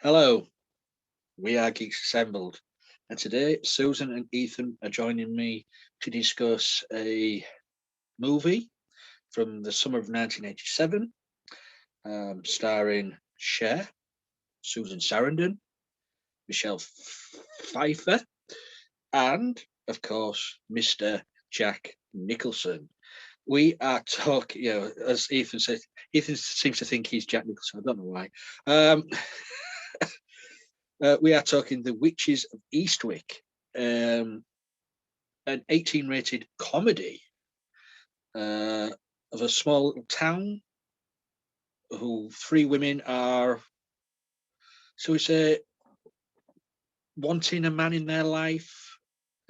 Hello, we are Geeks Assembled, and today Susan and Ethan are joining me to discuss a movie from the summer of 1987, starring Cher, Susan Sarandon, Michelle Pfeiffer, and, of course, Mr. Jack Nicholson. We are talking, as Ethan said, Ethan seems to think he's Jack Nicholson. I don't know why. We are talking The Witches of Eastwick, an 18-rated comedy of a small town who three women are, so we say, wanting a man in their life,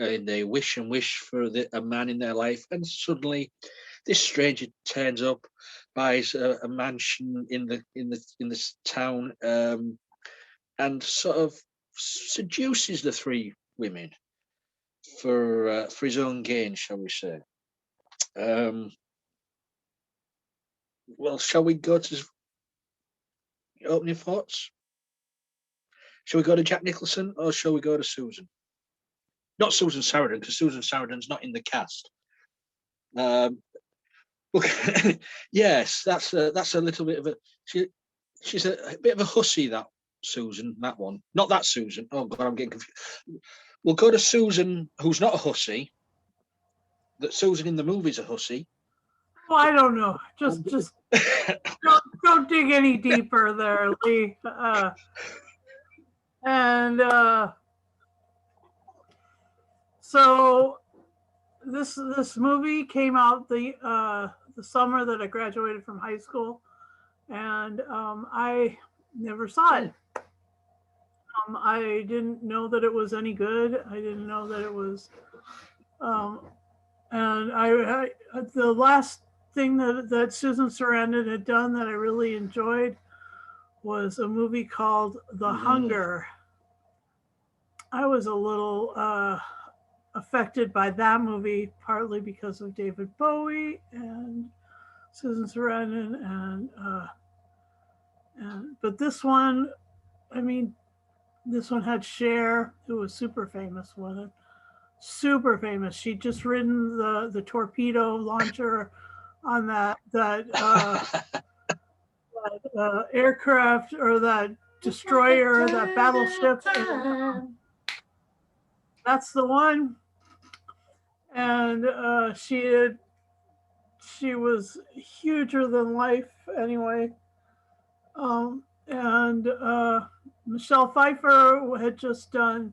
and they wish and wish for a man in their life, and suddenly this stranger turns up, buys a mansion in this town, and sort of seduces the three women for his own gain, shall we say. Well, shall we go to opening thoughts? Shall we go to Jack Nicholson or shall we go to Susan? Not Susan Sarandon, because Susan Sarandon's not in the cast. Look, yes, that's a little bit of a she's a bit of a hussy, that Susan, that one. Not that Susan. Oh God, I'm getting confused. We'll go to Susan, who's not a hussy. That Susan in the movie's a hussy. Well, I don't know. Just don't dig any deeper there, Lee. So this movie came out the summer that I graduated from high school, and I never saw it. I didn't know that it was any good. I didn't know that it was, and I the last thing that Susan Sarandon had done that I really enjoyed was a movie called The Hunger. I was a little affected by that movie, partly because of David Bowie and Susan Sarandon, but this one, I mean, this one had Cher, who was super famous with it. Super famous. She'd just ridden the torpedo launcher on that aircraft, or that destroyer, that battleship. That's the one. And she was huger than life anyway. And Michelle Pfeiffer had just done.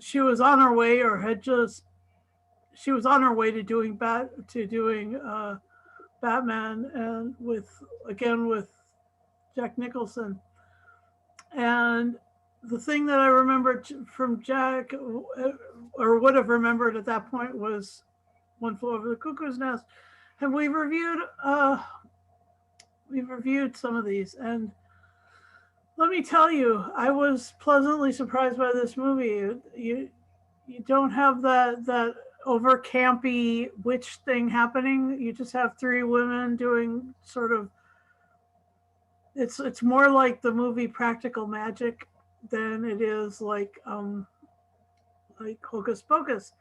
She was on her way, or had just. She was on her way to doing Batman, and with Jack Nicholson. And the thing that I remembered from Jack, or would have remembered at that point, was One Flew Over the Cuckoo's Nest. And we've reviewed some of these, and let me tell you, I was pleasantly surprised by this movie. You don't have that over campy witch thing happening. You just have three women doing sort of. It's more like the movie Practical Magic than it is like Hocus Pocus,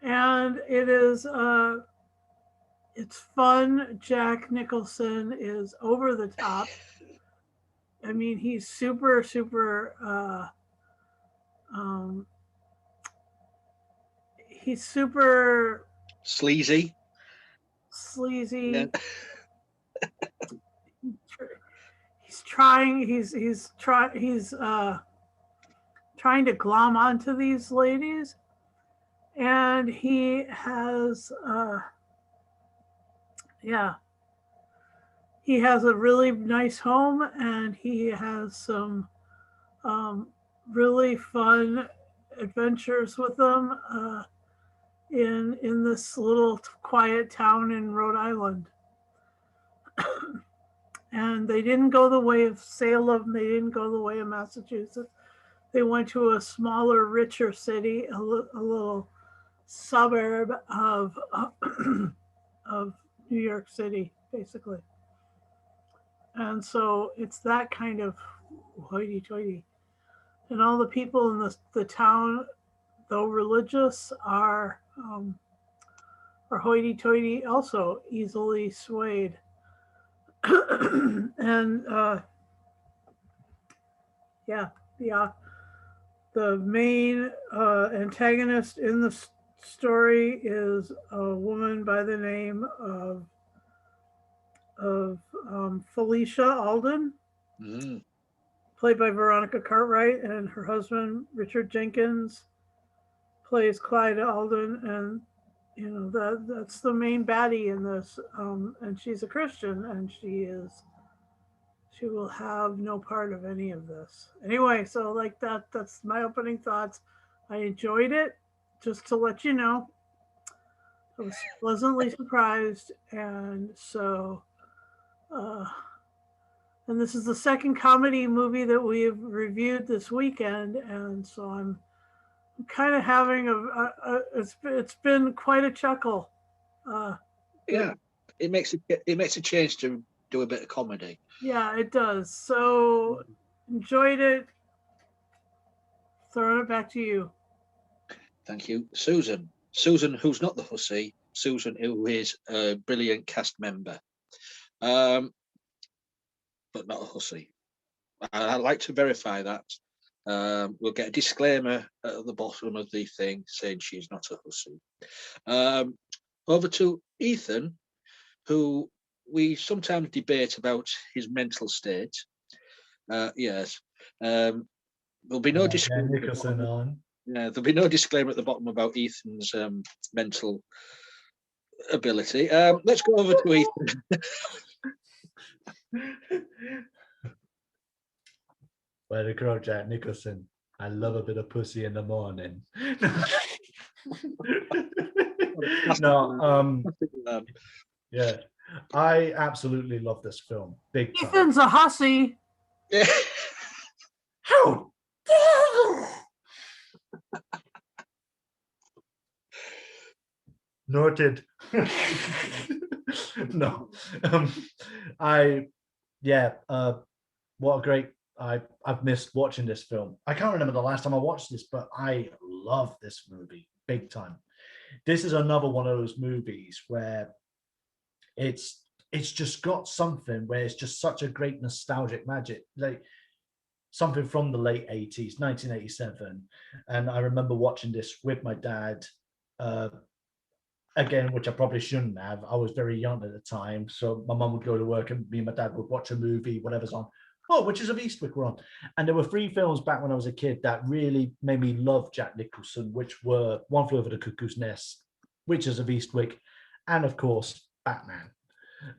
and it is it's fun. Jack Nicholson is over the top. I mean, he's super he's super sleazy. Yeah. He's trying to glom onto these ladies, and he has he has a really nice home, and he has some really fun adventures with them in this little quiet town in Rhode Island. And they didn't go the way of Salem. They didn't go the way of Massachusetts. They went to a smaller, richer city, a little suburb of New York City, basically. And so it's that kind of hoity-toity. And all the people in the town, though religious, are hoity-toity, also easily swayed. And yeah, yeah, the main antagonist in the story is a woman by the name of Felicia Alden, Mm. played by Veronica Cartwright, and her husband Richard Jenkins plays Clyde Alden, and that's the main baddie in this. And she's a Christian, and she will have no part of any of this. Anyway, so like that's my opening thoughts. I enjoyed it. Just to let you know, I was pleasantly surprised, and so. Uh, and this is the second comedy movie that we've reviewed this weekend, and so I'm kind of having it's been quite a chuckle. Uh, Yeah, it makes a change to do a bit of comedy. yeah, it does. So enjoyed it. Throwing it back to you. Thank you, Susan. Susan, who's not the hussy. Susan, who is a brilliant cast member, but not a hussy. I'd like to verify that. We'll get a disclaimer at the bottom of the thing saying she's not a hussy. Over to Ethan, who we sometimes debate about his mental state. Yes. There'll be no disclaimer. Nicholson on. Yeah, there'll be no disclaimer at the bottom about Ethan's mental ability. Let's go over to Ethan. Way to grow, Jack Nicholson. I love a bit of pussy in the morning. No, yeah, I absolutely love this film. Big time. Ethan's a hussy. Yeah. How dare you? Noted. No, what a great. I've missed watching this film. I can't remember the last time I watched this, but I love this movie big time. This is another one of those movies where it's just got something where it's just such a great nostalgic magic, like something from the late 80s, 1987. And I remember watching this with my dad, again, which I probably shouldn't have. I was very young at the time. So my mum would go to work and me and my dad would watch a movie, whatever's on. Oh, Witches of Eastwick were on. And there were 3 films back when I was a kid that really made me love Jack Nicholson, which were One Flew Over the Cuckoo's Nest, Witches of Eastwick, and of course, Batman.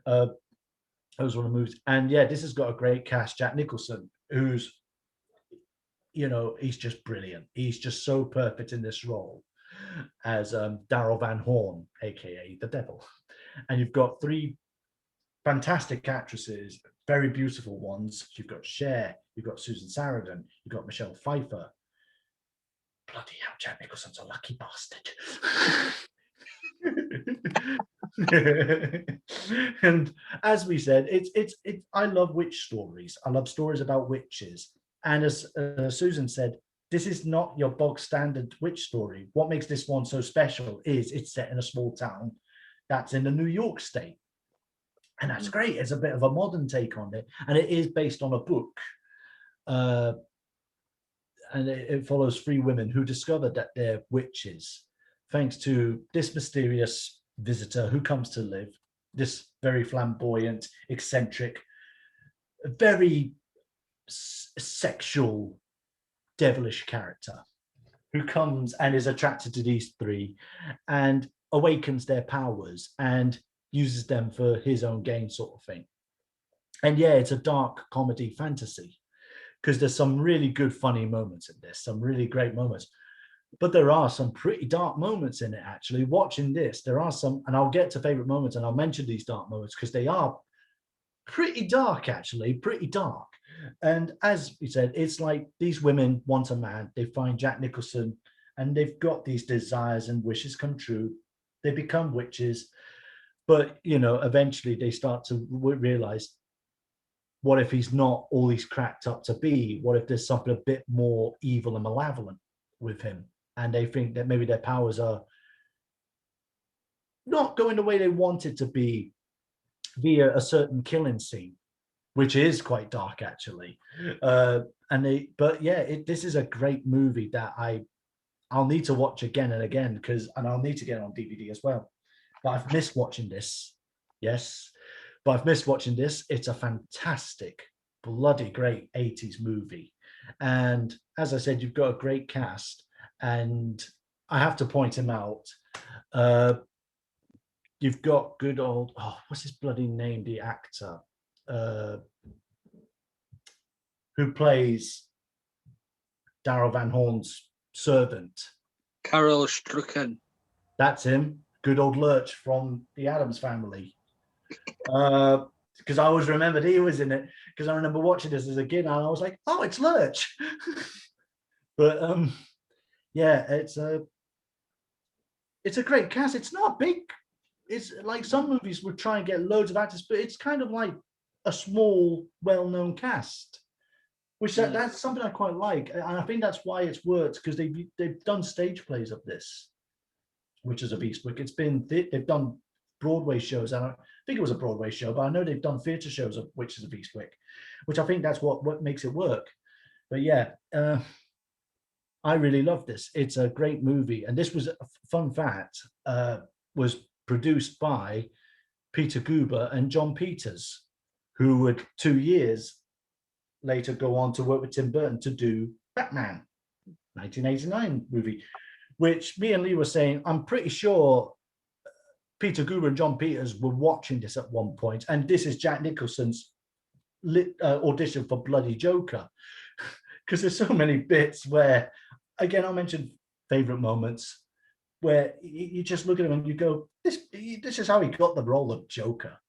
Those were the movies. And yeah, this has got a great cast. Jack Nicholson, who's, he's just brilliant. He's just so perfect in this role as Daryl Van Horn, aka the Devil. And you've got 3 fantastic actresses, very beautiful ones. You've got Cher, you've got Susan Sarandon, you've got Michelle Pfeiffer. Bloody hell, Jack Nicholson's a lucky bastard. And as we said, it's I love witch stories. I love stories about witches. And as Susan said, this is not your bog standard witch story. What makes this one so special is it's set in a small town that's in the New York state. And that's great. It's a bit of a modern take on it. And it is based on a book. And it follows 3 women who discover that they're witches, thanks to this mysterious visitor who comes to live, this very flamboyant, eccentric, very sexual, devilish character who comes and is attracted to these 3 and awakens their powers and uses them for his own gain, sort of thing. And yeah, it's a dark comedy fantasy because there's some really good funny moments in this, some really great moments, but there are some pretty dark moments in it. Actually, watching this, there are some, and I'll get to favorite moments and I'll mention these dark moments because they are pretty dark, actually, pretty dark. And as we said, it's like these women want a man, they find Jack Nicholson and they've got these desires and wishes come true. They become witches. But, eventually they start to realize what if he's not all he's cracked up to be? What if there's something a bit more evil and malevolent with him? And they think that maybe their powers are not going the way they want it to be via a certain killing scene, which is quite dark actually. But yeah, this is a great movie that I'll need to watch again and again, and I'll need to get it on DVD as well. But I've missed watching this. Yes, but I've missed watching this. It's a fantastic, bloody great 80s movie. And as I said, you've got a great cast, and I have to point him out. You've got good old, what's his bloody name? The actor who plays Daryl Van Horn's servant. Carol Strucken. That's him. Good old Lurch from the Addams Family. Because I always remembered he was in it, because I remember watching this as a kid and I was like, oh, it's Lurch. But yeah, it's a great cast. It's not big. It's like some movies would try and get loads of actors, but it's kind of like a small, well-known cast, which that's something I quite like. And I think that's why it's worked, because they've done stage plays of this, Witches of Eastwick. They've done Broadway shows, and I think it was a Broadway show, but I know they've done theatre shows of Witches of Eastwick, which I think that's what makes it work. But yeah, I really love this. It's a great movie, and this was a fun fact. Was produced by Peter Guber and John Peters, who would 2 years later go on to work with Tim Burton to do Batman, 1989 movie, which me and Lee were saying, I'm pretty sure Peter Guber and John Peters were watching this at one point, and this is Jack Nicholson's audition for Bloody Joker, because there's so many bits where, again, I mentioned favorite moments, where you just look at him and you go, this is how he got the role of Joker.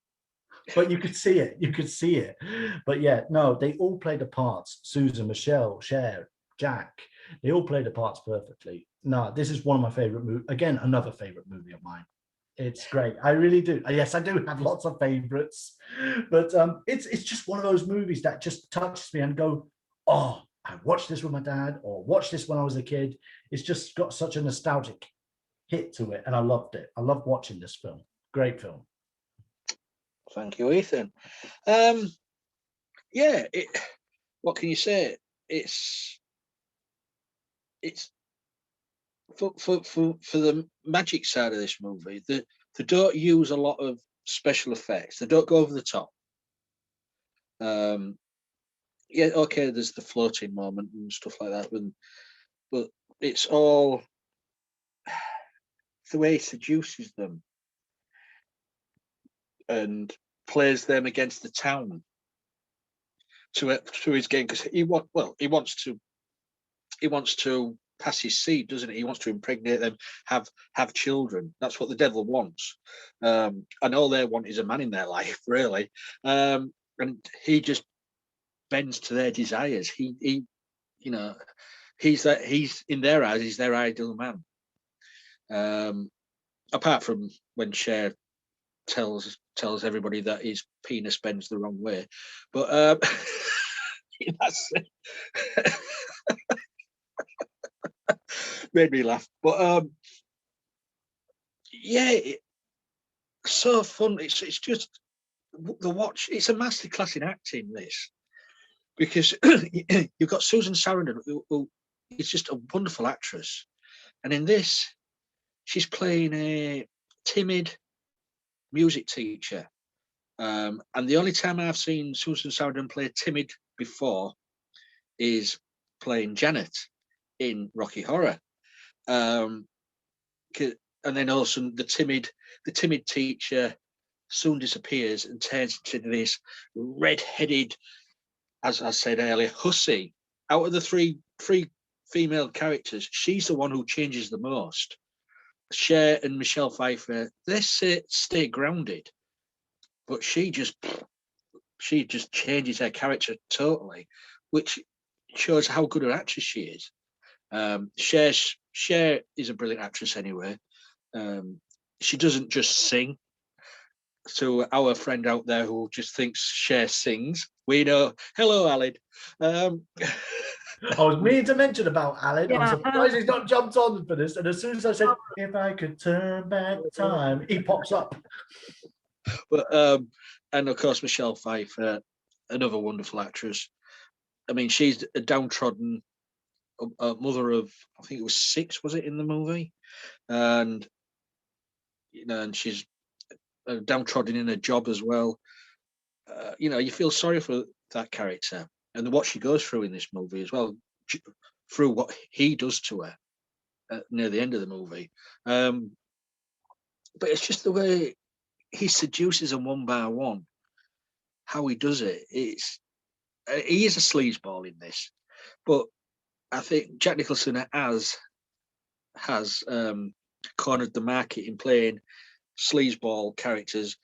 But you could see it. But yeah, no, they all played the parts. Susan, Michelle, Cher, Jack, they all played the parts perfectly. No, this is one of my favorite movies. Again, another favorite movie of mine. It's great. I really do. Yes, I do have lots of favorites, but it's just one of those movies that just touches me and go, oh, I watched this with my dad, or watched this when I was a kid. It's just got such a nostalgic hit to it, and I loved it. I loved watching this film. Great film. Thank you, Ethan. Yeah, what can you say? It's for the magic side of this movie. They don't use a lot of special effects. They don't go over the top. Yeah, okay, there's the floating moment and stuff like that, but it's all the way he seduces them and plays them against the town to his game, because he wants to pass his seed, doesn't he? He wants to impregnate them, have children. That's what the devil wants, and all they want is a man in their life, really. And he just bends to their desires. He he's in their eyes, he's their ideal man. Apart from when Cher tells everybody that his penis bends the wrong way, but that's made me laugh. But yeah, so fun. It's just the watch. It's a masterclass in acting, this, because you've got Susan Sarandon, who is just a wonderful actress, and in this, she's playing a timid music teacher. And the only time I've seen Susan Sarandon play timid before is playing Janet in Rocky Horror. And then also the timid teacher soon disappears and turns into this red-headed, as I said earlier, hussy. Out of the three female characters, she's the one who changes the most. Cher and Michelle Pfeiffer, they stay grounded, but she just changes her character totally, which shows how good an actress she is. Cher is a brilliant actress anyway. She doesn't just sing. to our friend out there who just thinks Cher sings, we know. Hello, Alid. I was meaning to mention about Alan. I'm Yeah. surprised he's not jumped on for this. And as soon as I said, if I could turn back time, he pops up. But and of course Michelle Pfeiffer, another wonderful actress. I mean, she's a downtrodden mother of, I think it was 6, was it, in the movie? And and she's downtrodden in her job as well. You feel sorry for that character and what she goes through in this movie as well, through what he does to her near the end of the movie. But it's just the way he seduces them one by one, how he does it. He is a sleazeball in this, but I think Jack Nicholson has cornered the market in playing sleazeball characters,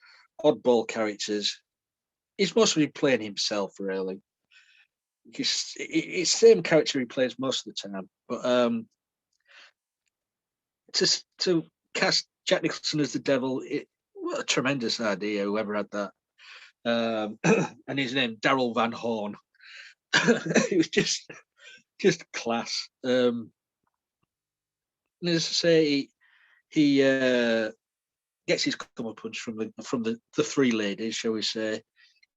oddball characters. He's mostly playing himself, really. It's the same character he plays most of the time. But to cast Jack Nicholson as the devil, what a tremendous idea! Whoever had that, and his name Daryl Van Horn. It was just class. And as I say, he gets his comeuppance from the 3 ladies, shall we say.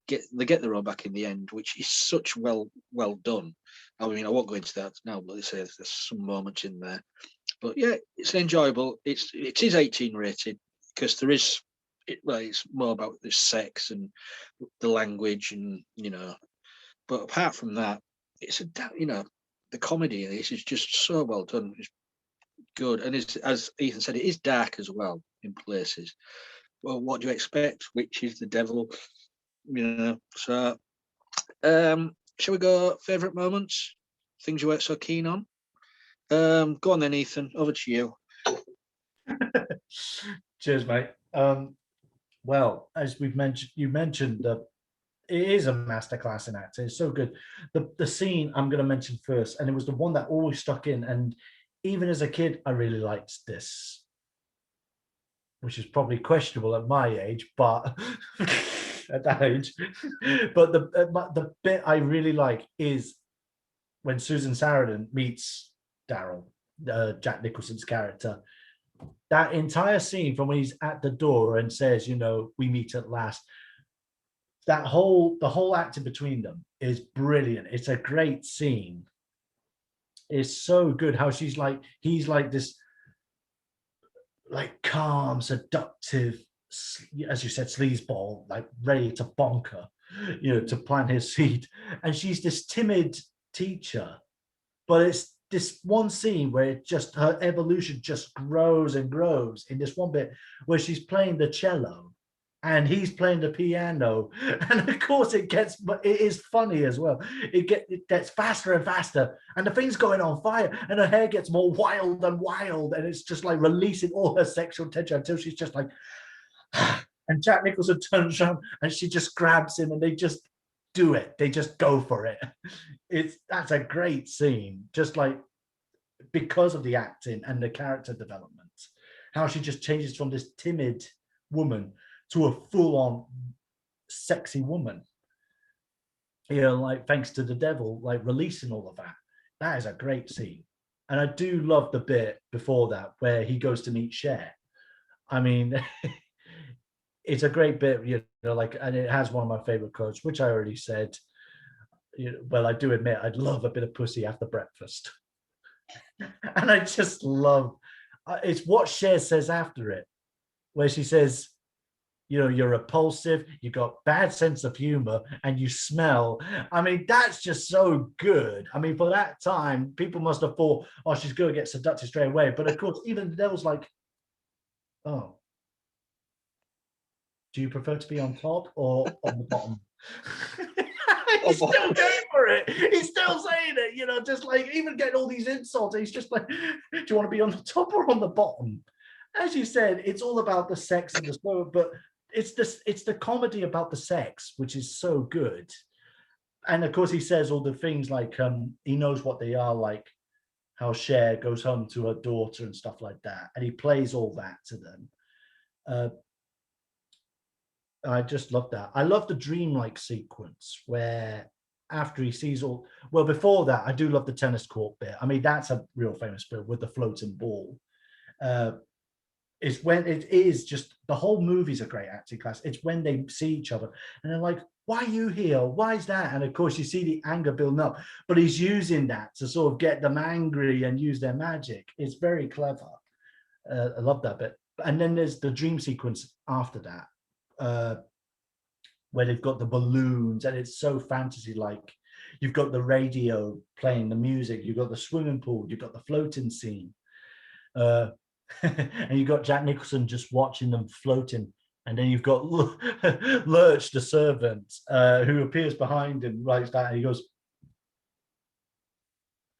They get their own back in the end, which is such well done. I mean, I won't go into that now, but they say there's some moments in there. But yeah, it's enjoyable. It is 18 rated because there is, it's more about the sex and the language and But apart from that, it's the comedy in this is just so well done. It's good, and it's, as Ethan said, it is dark as well in places. Well, what do you expect? Witches, the devil. So shall we go favorite moments, things you weren't so keen on? Go on then, Ethan, over to you. Cheers, mate. Well, as you mentioned that it is a masterclass in acting. It's so good. The scene I'm going to mention first, and it was the one that always stuck in, and even as a kid I really liked this, which is probably questionable at my age, but at that age. But the bit I really like is when Susan Sarandon meets Daryl, Jack Nicholson's character. That entire scene from when he's at the door and says, we meet at last. The whole acting between them is brilliant. It's a great scene. It's so good how he's like this, like calm, seductive, as you said, sleazeball, like ready to bonker, to plant his seed. And she's this timid teacher, but it's this one scene where her evolution just grows and grows in this one bit where she's playing the cello and he's playing the piano, and of course it is funny as well. It gets faster and faster, and the thing's going on fire, and her hair gets more wild and wild, and it's just like releasing all her sexual tension until she's just like, and Jack Nicholson turns around and she just grabs him, and they just do it. They just go for it. That's a great scene, just like because of the acting and the character development, how she just changes from this timid woman to a full-on sexy woman, like thanks to the devil, like releasing all of that. That is a great scene. And I do love the bit before that where he goes to meet Cher. I mean, it's a great bit, and it has one of my favorite quotes, which I already said. Well, I do admit I'd love a bit of pussy after breakfast. And I just love, it's what Cher says after it, where she says, you're repulsive, you've got bad sense of humor, and you smell. I mean, that's just so good. I mean, for that time, people must have thought, oh, she's going to get seducted straight away. But of course, even the devil's like, oh, do you prefer to be on top or on the bottom? He's still going for it. He's still saying it, just like even getting all these insults. He's just like, do you want to be on the top or on the bottom? As you said, it's all about the sex and the slow, but it's the comedy about the sex, which is so good. And of course, he says all the things like he knows what they are, like how Cher goes home to her daughter and stuff like that, and he plays all that to them. I just love that. I love the dreamlike sequence where after he sees all, well, before that, I do love the tennis court bit. I mean, that's a real famous bit with the floating ball. It's when it is just, the whole movie's a great acting class. It's when they see each other and they're like, why are you here? Why is that? And of course, you see the anger building up, but he's using that to sort of get them angry and use their magic. It's very clever. I love that bit. And then there's the dream sequence after that, where they've got the balloons and it's so fantasy-like. You've got the radio playing the music, you've got the swimming pool, you've got the floating scene. And you've got Jack Nicholson just watching them floating. And then you've got Lurch, the servant, who appears behind him like that. And he goes,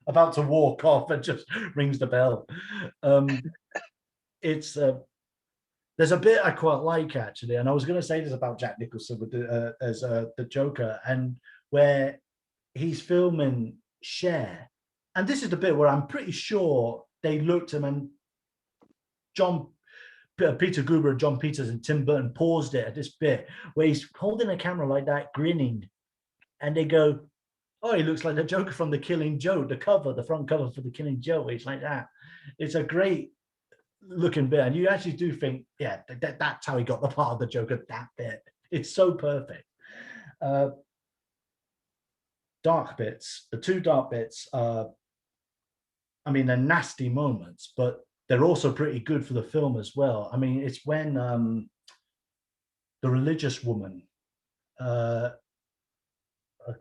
about to walk off and just rings the bell. It's there's a bit I quite like, actually, and I was going to say this about Jack Nicholson with as the Joker, and where he's filming Cher, and this is the bit where I'm pretty sure they looked at him and Peter Guber and John Peters and Tim Burton paused it at this bit where he's holding a camera like that, grinning, and they go, "Oh, he looks like the Joker from The Killing Joke," the front cover for The Killing Joke. It's like that. It's a great looking bit, and you actually do think, yeah, that's how he got the part of the Joker, that bit. It's so perfect. Dark bits, the two dark bits, I mean, they're nasty moments, but they're also pretty good for the film as well. I mean, it's when the religious woman, of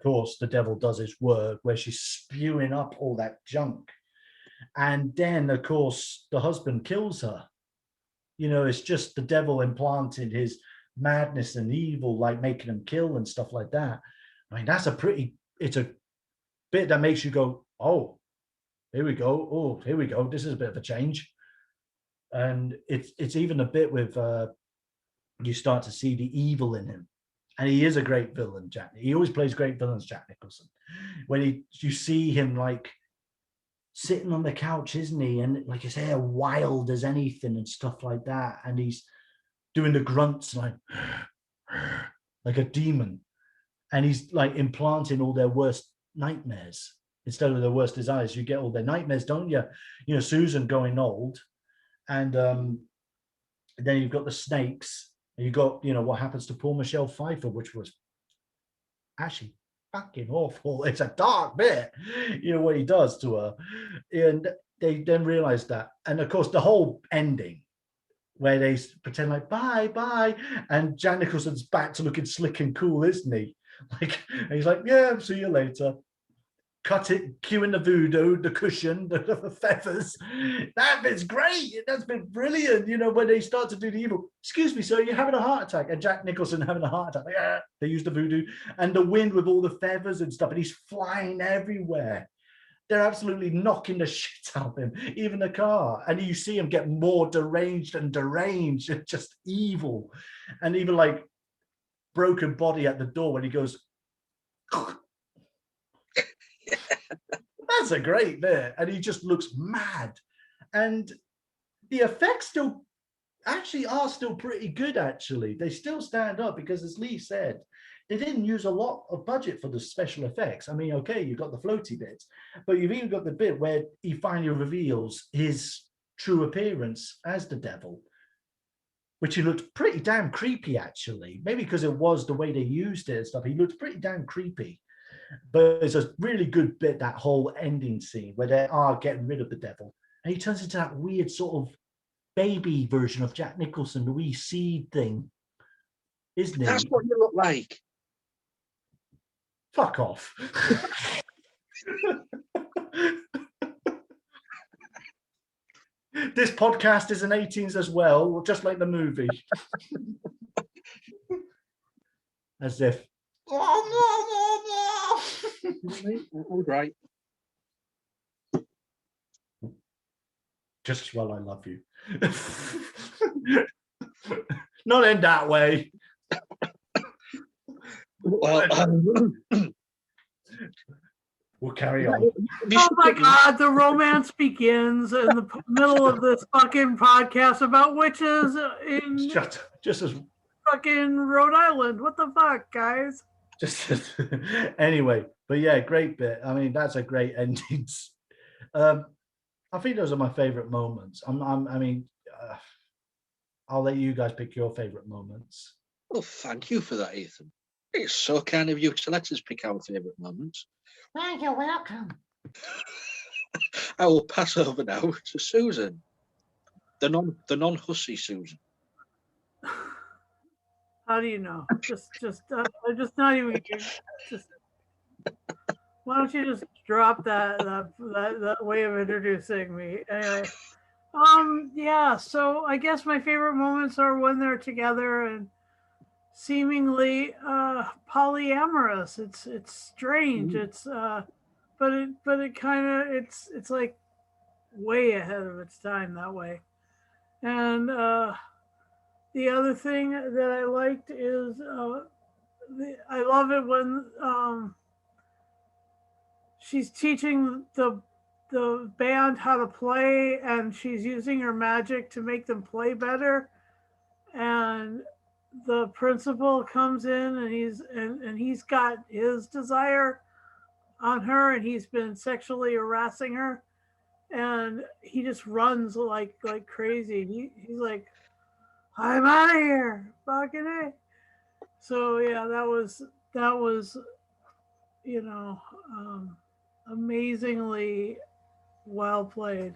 course, the devil does his work, where she's spewing up all that junk. And then, of course, the husband kills her. You know, it's just the devil implanted his madness and evil, like making him kill and stuff like that. I mean, it's a bit that makes you go, oh, here we go. Oh, here we go. This is a bit of a change. And it's even a bit with, you start to see the evil in him. And he is a great villain, Jack. He always plays great villains, Jack Nicholson. When you see him like sitting on the couch, isn't he? And like his hair wild as anything and stuff like that. And he's doing the grunts like a demon. And he's like implanting all their worst nightmares instead of their worst desires. You get all their nightmares, don't you? You know, Susan going old. And then you've got the snakes. And you've got, you know, what happens to poor Michelle Pfeiffer, which was actually fucking awful. It's a dark bit, you know, what he does to her. And they then realize that. And of course, the whole ending where they pretend like, bye. And Jack Nicholson's back to looking slick and cool, isn't he? Like, and he's like, yeah, see you later. Cut it, cue in the voodoo, the cushion, the feathers. That bit's great. That's been brilliant. You know, when they start to do the evil. Excuse me, sir, you're having a heart attack. And Jack Nicholson having a heart attack. Yeah, they use the voodoo and the wind with all the feathers and stuff. And he's flying everywhere. They're absolutely knocking the shit out of him, even the car. And you see him get more deranged and just evil. And even like broken body at the door when he goes, that's a great bit. And he just looks mad. And the effects still actually are still pretty good, actually. They still stand up because, as Lee said, they didn't use a lot of budget for the special effects. I mean, okay, you've got the floaty bits, but you've even got the bit where he finally reveals his true appearance as the devil, which he looked pretty damn creepy, actually. Maybe because it was the way they used it and stuff. He looked pretty damn creepy. But it's a really good bit, that whole ending scene where they are getting rid of the devil. And he turns into that weird sort of baby version of Jack Nicholson, the wee seed thing. Isn't it? That's what you look like. Fuck off. This podcast is an 18s as well, just like the movie. As if. All right. Just as well, I love you. Not in that way. Well, we'll carry on. Oh my God, the romance begins in the middle of this fucking podcast about witches in Just as fucking Rhode Island. What the fuck, guys? Just anyway, but yeah, great bit. I mean, that's a great ending. I think those are my favorite moments. I'll let you guys pick your favorite moments. Well, thank you for that, Ethan. It's so kind of you to let us pick our favourite moments. Well, you're welcome. I will pass over now to Susan, the non-hussy Susan. How do you know? I'm just not even. Just why don't you just drop that way of introducing me? Anyway, yeah. So I guess my favorite moments are when they're together and seemingly polyamorous. It's strange. It's but it kind of it's like way ahead of its time that way. And the other thing that I liked is I love it when she's teaching the band how to play, and she's using her magic to make them play better. And the principal comes in, and he's got his desire on her, and he's been sexually harassing her, and he just runs like crazy. He's like, I'm out of here, fucking A. So yeah, that was you know amazingly well played.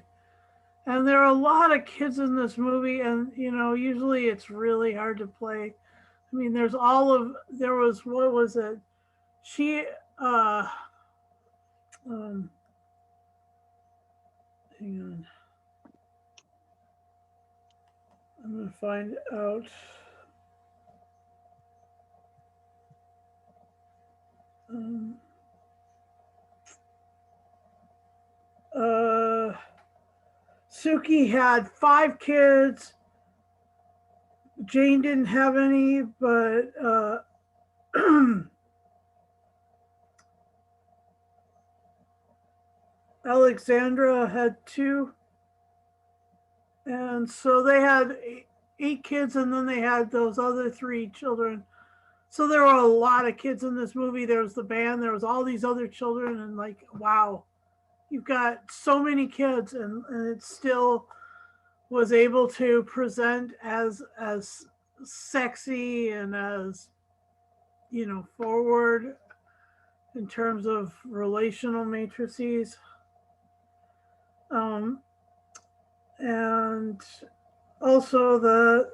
And there are a lot of kids in this movie, and usually it's really hard to play. I mean, there was, what was it? She um hang on. I'm gonna find out. Um, Suki had 5 kids. Jane didn't have any, but Alexandra had 2. And so they had 8 kids, and then they had those other 3 children. So there were a lot of kids in this movie. There was the band, there was all these other children, and like, wow, you've got so many kids, and it still was able to present as sexy and as forward in terms of relational matrices. And also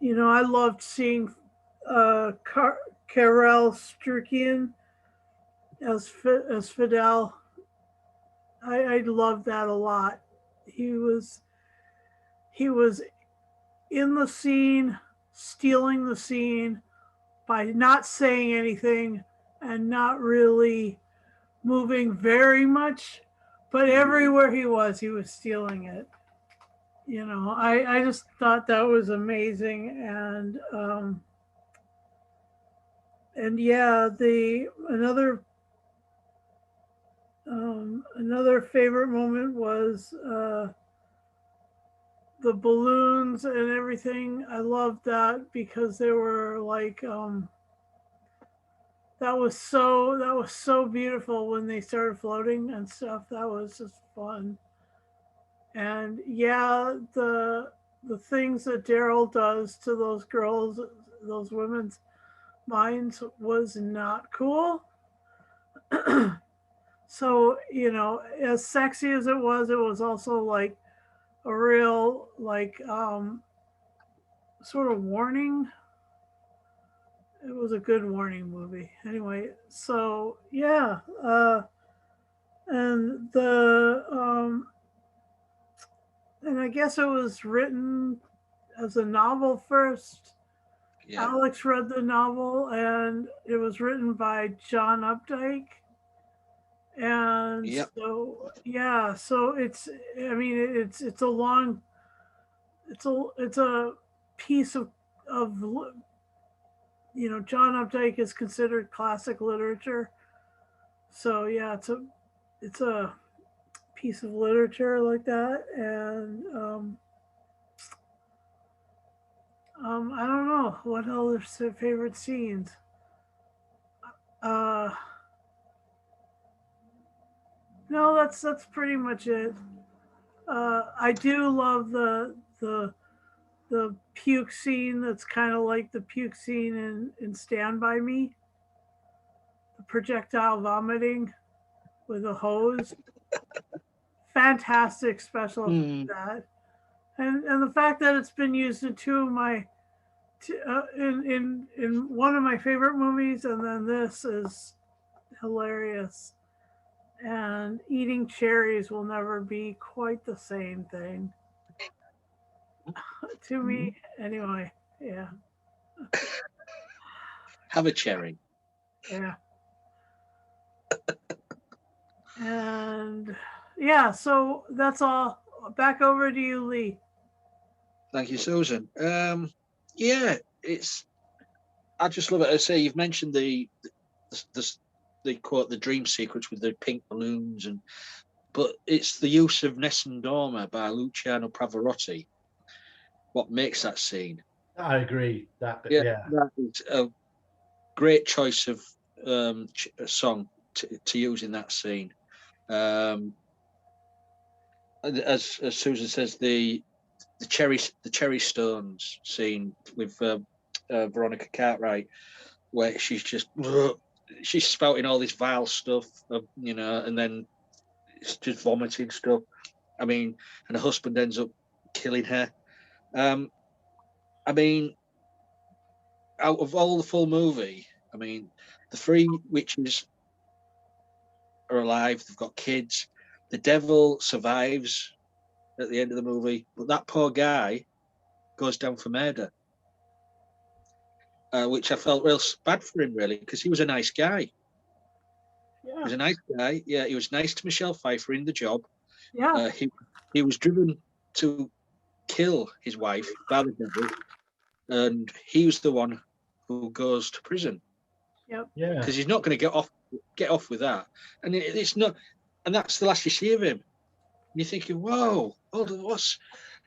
I loved seeing Karel Strukian as Fidel. I loved that a lot. He was in the scene, stealing the scene by not saying anything and not really moving very much, but everywhere he was stealing it. I just thought that was amazing. And yeah, another favorite moment was the balloons and everything. I loved that because they were like that was so beautiful when they started floating and stuff. That was just fun. And yeah, the things that Daryl does to those girls, those women's minds, was not cool. So as sexy as it was also like a real sort of warning. It was a good warning movie. Anyway, so yeah, and and I guess it was written as a novel first. Yeah. Alex read the novel, and it was written by John Updike. And yep. So yeah, so it's a long, it's a piece of John Updike is considered classic literature. So yeah, it's a piece of literature like that. And I don't know what other favorite scenes. Uh, no, that's pretty much it. I do love the puke scene. That's kind of like the puke scene in Stand By Me. The projectile vomiting with a hose. Fantastic special Hmm. that, and the fact that it's been used in two of my in one of my favorite movies, and then this is hilarious. And eating cherries will never be quite the same thing to me, anyway. Yeah, Have a cherry. yeah, and yeah. So that's all. Back over to you, Lee. Thank you, Susan. Yeah, it's. I just love it. I say you've mentioned the they quote the dream sequence with the pink balloons, but it's the use of Nessun Dorma by Luciano Pavarotti what makes that scene. I agree. That, Yeah, yeah, that is a great choice of song to use in that scene. Um, as Susan says, the cherry stones scene with Veronica Cartwright, where she's just she's spouting all this vile stuff, and then it's just vomiting stuff. I mean, and her husband ends up killing her. Um, I mean, out of all the full movie, I mean, the three witches are alive. They've got kids. The devil survives at the end of the movie, but that poor guy goes down for murder, which I felt real bad for him, really, because he was a nice guy. He Yeah, was a nice guy. Yeah, he was nice to Michelle Pfeiffer in the job. yeah, He was driven to kill his wife by the devil, and he was the one who goes to prison yep. yeah, because he's not going to get off with that. And it's not, and that's the last you see of him. And you're thinking, whoa, hold on, what's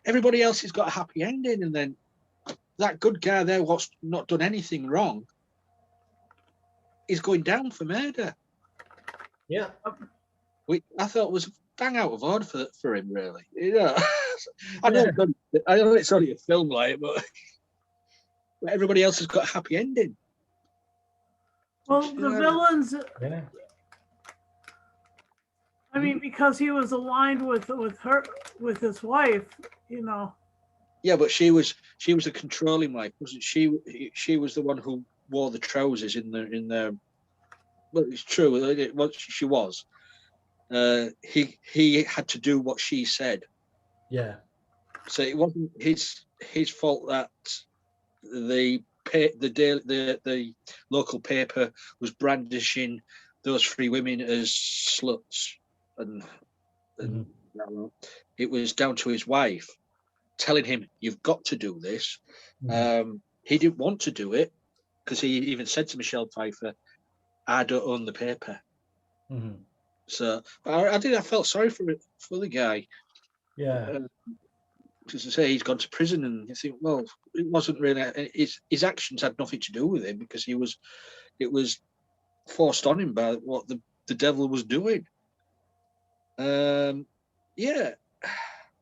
everybody else has got a happy ending, and then that good guy there, what's not done anything wrong, is going down for murder, yeah. which I thought was bang out of order for him, really. Yeah. I know it's only a film, like, but everybody else has got a happy ending. Well, the villains. Yeah. I mean, because he was aligned with her with his wife, you know. Yeah, but she was a controlling wife, wasn't she? She was the one who wore the trousers in the. Well, it's true. She was. He had to do what she said, Yeah. so it wasn't his fault that the local paper was brandishing those three women as sluts, and it was down to his wife telling him, "You've got to do this." He didn't want to do it because he even said to Michelle Pfeiffer, "I don't own the paper." So I felt sorry for the guy. Yeah. Because I say he's gone to prison, and you think, well, it wasn't really his actions had nothing to do with him because it was forced on him by what the devil was doing. Yeah.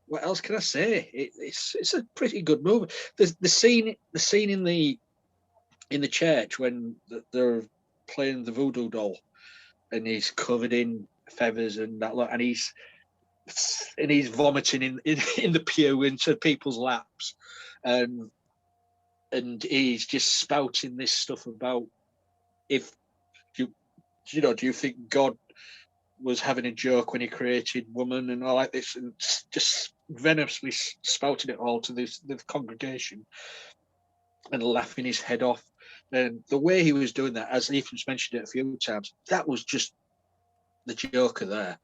What else can I say? It's a pretty good movie. The scene in the church when they're playing the voodoo doll, and he's covered in feathers and that lot, and he's vomiting in the pew into people's laps, and he's just spouting this stuff about if do you think God was having a joke when he created woman and all like this, and just venomously spouting it all to the congregation and laughing his head off. And the way he was doing that, as Ethan's mentioned it a few times, that was just the Joker there.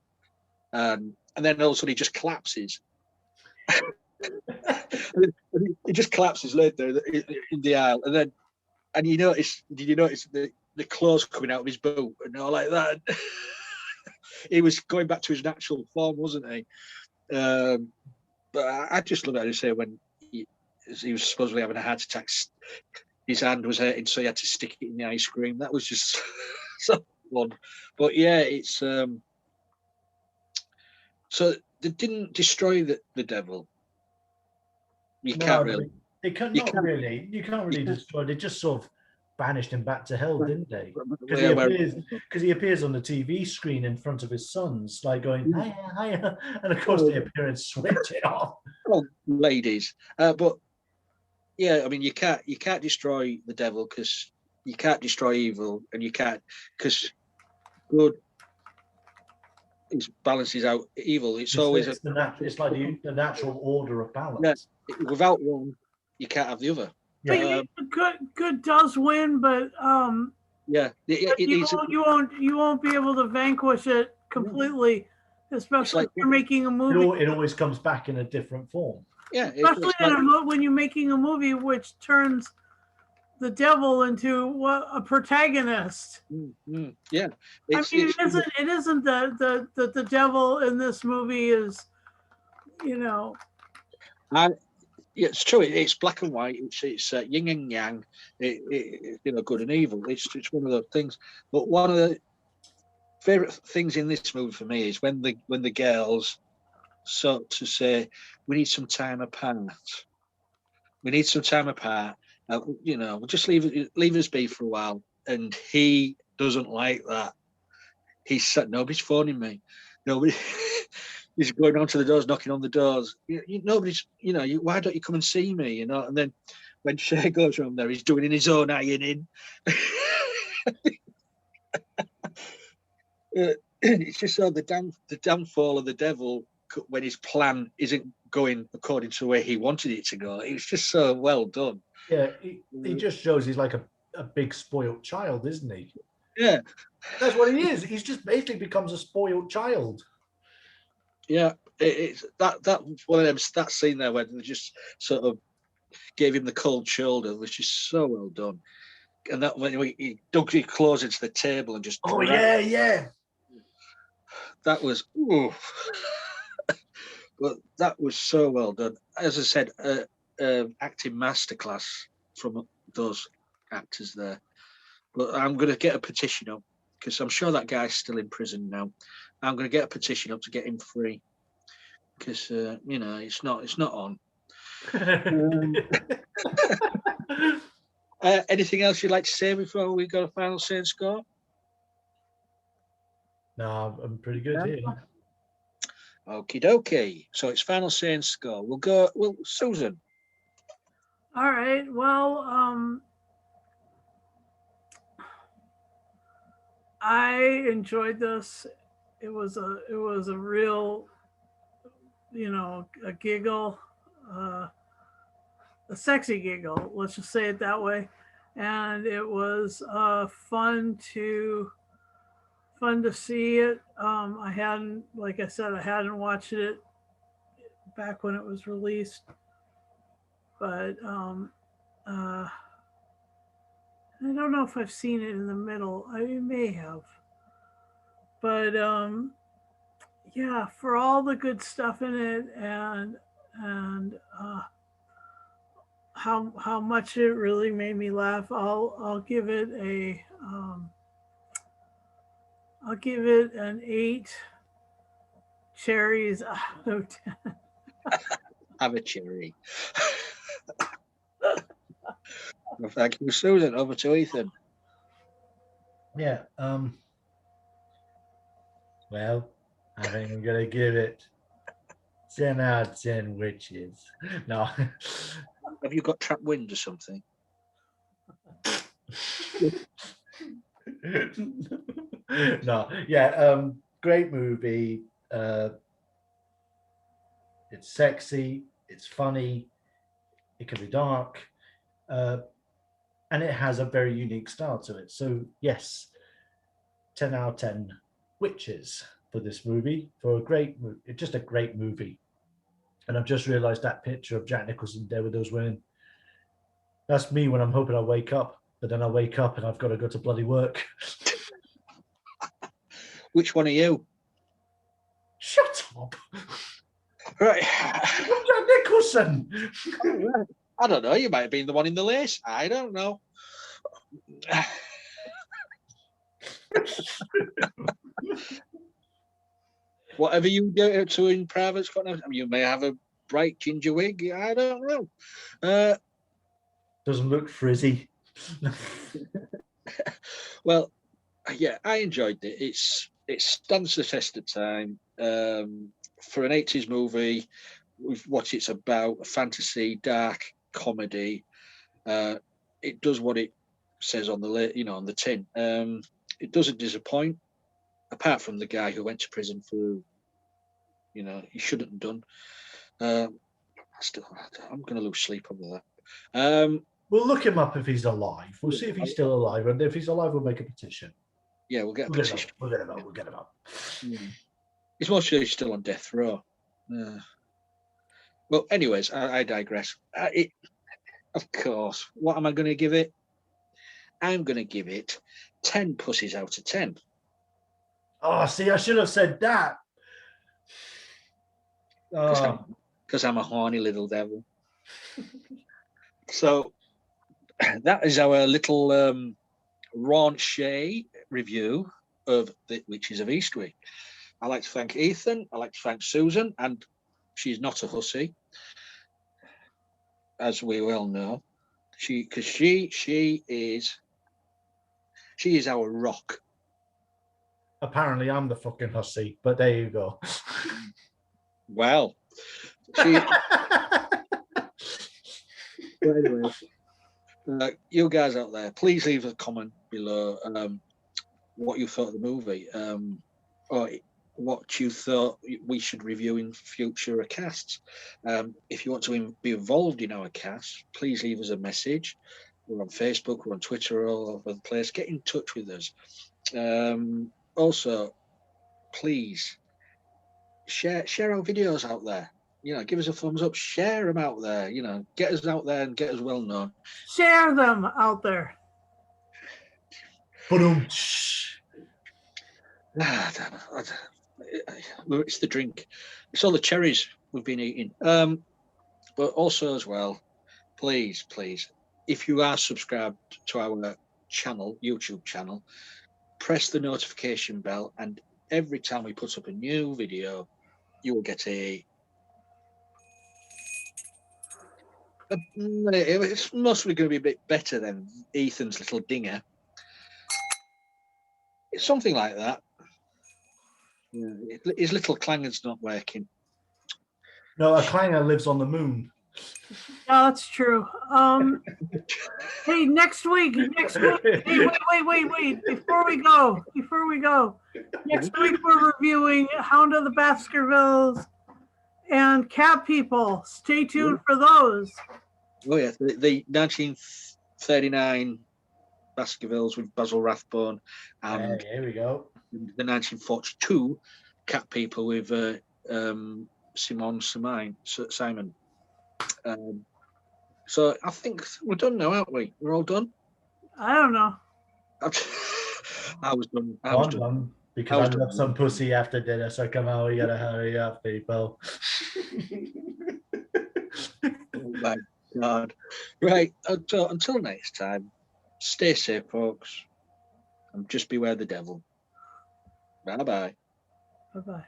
And then all of a sudden he just collapses. He just collapses later in the aisle, and then did you notice the clothes coming out of his boot and all like that? He was going back to his natural form, wasn't he? But I just love it. I say when he was supposedly having a heart attack. His hand was hurting, so he had to stick it in the ice cream. That was just so fun. But yeah, it's so they didn't destroy the devil. You No, can't really. they can't. You Not can't. really. You can't really destroy. They just sort of banished him back to hell, didn't they? Because he appears on the TV screen in front of his sons, like going hiya, hiya, and of course they appear and switch it off. Oh, ladies, but yeah, I mean, you can't destroy the devil because you can't destroy evil, and you can't because good balances out evil. It's always it's like the natural order of balance. Yeah, without one, you can't have the other. Yeah. Good does win, but yeah, you won't be able to vanquish it completely, especially if you're making a movie. It always comes back in a different form. Yeah, especially when you're making a movie which turns the devil into a protagonist. Yeah, I mean, it isn't that the devil in this movie is, yeah, it's true. It's black and white. It's yin and yang. Good and evil. It's one of those things. But one of the favorite things in this movie for me is when the girls sort to say, "We need some time apart. We need some time apart. We'll just leave us be for a while." And he doesn't like that. He said, "Nobody's phoning me. Nobody." He's going on to the doors, knocking on the doors. Nobody's, why don't you come and see me? And then when Cher goes around there, he's doing his own ironing. It's just so the downfall of the devil when his plan isn't going according to the way he wanted it to go. It was just so well done. Yeah, he just shows he's like a big spoiled child, isn't he? Yeah, that's what he is. He's just basically becomes a spoiled child. Yeah, it's that one of them, that scene there where they just sort of gave him the cold shoulder, which is so well done. And that when he dug his claws into the table and just yeah, that was but that was so well done. As I said, acting masterclass from those actors there. But I'm going to get a petition up because I'm sure that guy's still in prison now. I'm going to get a petition up to get him free because it's not on. Anything else you'd like to say before we go to final say and score? No, I'm pretty good here. Okie dokie. So it's final say and score. We'll go. Well, Susan. All right. Well, I enjoyed this. It was a real, a giggle, a sexy giggle. Let's just say it that way. And it was fun to see it. I hadn't watched it back when it was released, but I don't know if I've seen it in the middle. I may have, but yeah, for all the good stuff in it and how much it really made me laugh, I'll give it an 8 cherries out of 10. Have a cherry. Well, thank you, Susan. Over to Ethan. Yeah. Well, I think I'm gonna give it 10 out of 10 witches. No. Have you got trap wind or something? No. Yeah. Great movie. It's sexy. It's funny. It can be dark. And it has a very unique style to it. So yes, 10 out of 10 witches for this movie, for just a great movie. And I've just realized that picture of Jack Nicholson there with those women. That's me when I'm hoping I wake up, but then I wake up and I've got to go to bloody work. Which one are you? Shut up. Right. I'm Jack Nicholson. Oh, right. I don't know. You might have been the one in the lace. I don't know. Whatever you do to in private, Scott, you may have a bright ginger wig. I don't know. Doesn't look frizzy. Well, yeah, I enjoyed it. It stands the test of time. For an 80s movie, with what it's about, a fantasy, dark comedy, it does what it says on the on the tin. It doesn't disappoint, apart from the guy who went to prison for, he shouldn't have done. I'm going to lose sleep over that. We'll look him up if he's alive. We'll see if he's still alive, and if he's alive, we'll make a petition. Yeah, we'll get a petition. We'll get him up. He's mostly still on death row. Well, anyways, I digress. Of course, what am I going to give it? I'm going to give it 10 pussies out of 10. Oh, see, I should have said that. Because I'm a horny little devil. So that is our little raunchy review of the Witches of Eastwick. I'd like to thank Ethan. I'd like to thank Susan, and she's not a hussy, as we well know. She is our rock. Apparently, I'm the fucking hussy, but there you go. Well, anyway, you guys out there, please leave a comment below what you thought of the movie, or what you thought we should review in future casts. If you want to be involved in our cast, please leave us a message. We're on Facebook, we're on Twitter, all over the place. Get in touch with us. Also, please share our videos out there. Give us a thumbs up, share them out there, get us out there and get us well known. Share them out there. It's the drink. It's all the cherries we've been eating. But also as well, please, if you are subscribed to our channel, YouTube channel, press the notification bell, and every time we put up a new video, you will get it's mostly going to be a bit better than Ethan's little dinger. It's something like that. His little clanger's not working. No, a clanger lives on the moon. Yeah, that's true. Hey, next week. Hey, wait. Before we go. Next week we're reviewing Hound of the Baskervilles and Cat People. Stay tuned for those. Oh yeah, the 1939 Baskervilles with Basil Rathbone, and here we go. The 1942 Cat People with Simon. So I think we're done now, aren't we? We're all done. I don't know. I was done. I'm done because I love some pussy after dinner. So come on, we gotta hurry up, people. Oh my God! Right. Until next time, stay safe, folks, and just beware the devil. Bye bye. Bye bye.